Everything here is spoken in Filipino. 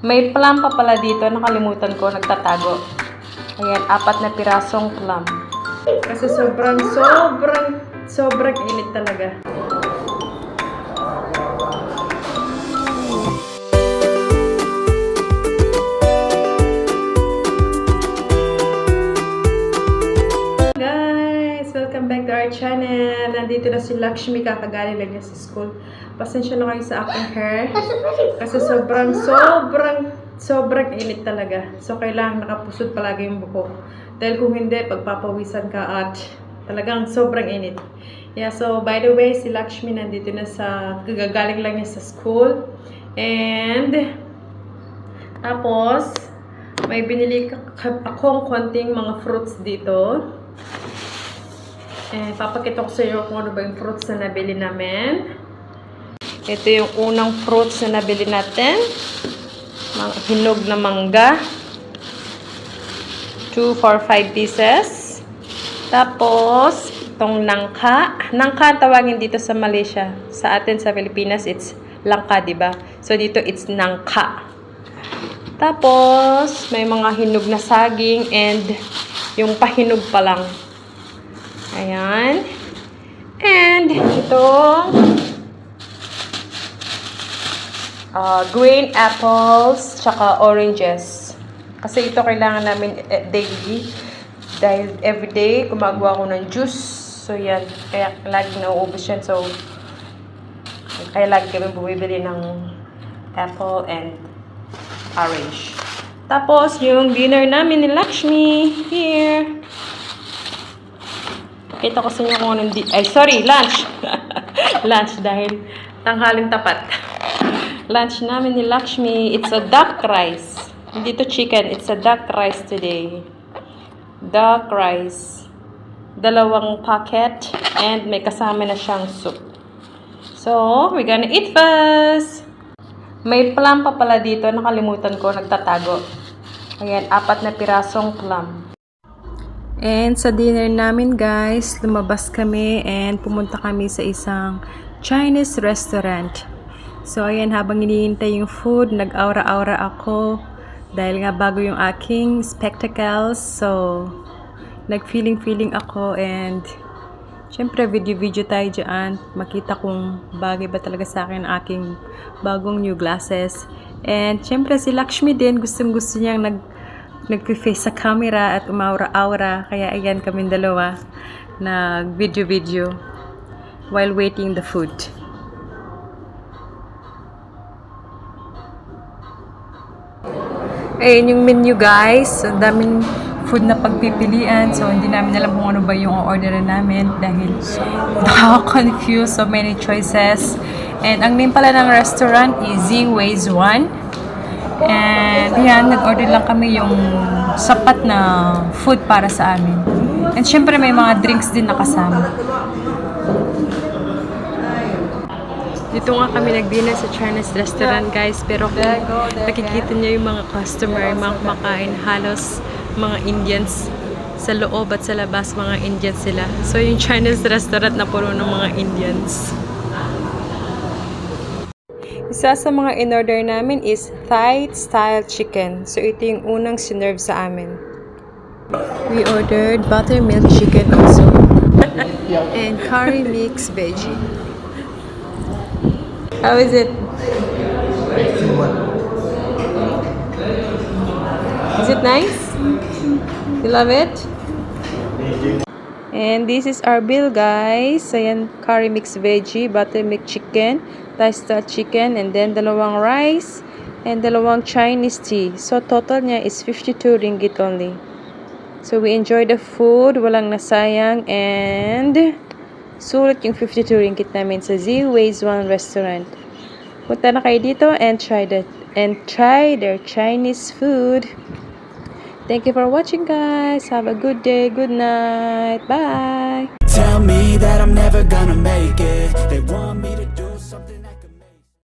May plum pa pala dito. Nakalimutan ko. Nagtatago. Ayan, 4 na pirasong plum. Kasi sobrang init talaga. Guys, welcome back to our channel. Nandito na si Lakshmi, kakagaling lang niya sa school. Pasensya na kayo sa aking hair. Kasi sobrang init talaga. So, kailangan nakapusod palagi yung buko. Dahil kung hindi, pagpapawisan ka at talagang sobrang init. Yeah, so by the way, si Lakshmi nandito na sa, gagaling lang niya sa school. And, tapos, may binili akong konting mga fruits dito. Papakita ko sa iyo kung ano ba yung fruits na nabili namin. Ito yung unang fruits na nabili natin. Hinog na mangga. 2 for 5 pieces. Tapos, itong nangka. Nangka ang tawagin dito sa Malaysia. Sa atin sa Pilipinas, it's langka, diba? So, dito it's nangka. Tapos, may mga hinog na saging and yung pahinog pa lang. Ayan. And, itong green apples, tsaka oranges. Kasi ito kailangan namin daily. Dahil everyday, gumagawa ko ng juice. So, yan. Kaya lagi nauubos yan. So, kaya lagi kami bumibili ng apple and orange. Tapos, yung dinner namin ni Lakshmi. Here. Kita ko sa inyo kung anong lunch. Lunch dahil tanghaling tapat. Lunch namin ni Lakshmi. It's a duck rice. Hindi to chicken. It's a duck rice today. Duck rice. 2 packet. And may kasama na siyang soup. So, we're gonna eat first. May plum pa pala dito. Nakalimutan ko. Nagtatago. Ayan, 4 na pirasong plum. And sa dinner namin, guys, lumabas kami and pumunta kami sa isang Chinese restaurant. So, ayan, habang hinihintay yung food, nag-aura-aura ako. Dahil nga bago yung aking spectacles. So, nag-feeling ako and syempre, video-video tayo dyan. Makita kung bagay ba talaga sa akin ang aking bagong new glasses. And syempre, si Lakshmi din, gustong-gusto niyang nag-face sa camera at umaura-aura. Kaya ayan kaming dalawa nag-video-video while waiting the food. Ayan yung menu, guys. Ang daming food na pagpipilian. So, hindi namin alam kung ano ba yung orderin namin dahil nakaka-confuse. So many choices. And ang name pala ng restaurant is Ziwei's One. And yan, nag-order lang kami yung sapat na food para sa amin. And syempre may mga drinks din nakasama. Dito nga kami nag-dinner sa Chinese restaurant, guys. Pero kung nakikita niyo yung mga customer, yung mga kumakain, halos mga Indians. Sa loob at sa labas, mga Indians sila. So yung Chinese restaurant na puro ng mga Indians. Isa sa mga in-order namin is Thai style chicken. So, ito yung unang sinerve sa amin. We ordered buttermilk chicken also. And curry mix veggie. How is it? Is it nice? You love it? And this is our bill, guys. Ayan, curry mix veggie, buttermilk chicken, Thai style chicken, and then 2 rice, and 2 Chinese tea. So, total niya is 52 ringgit only. So, we enjoy the food. Walang nasayang. And, sulit yung 52 ringgit namin sa Ziwei's One restaurant. Punta na kayo dito and try their Chinese food. Thank you for watching, guys. Have a good day. Good night. Bye. Tell me that I'm never gonna make it. They want me to do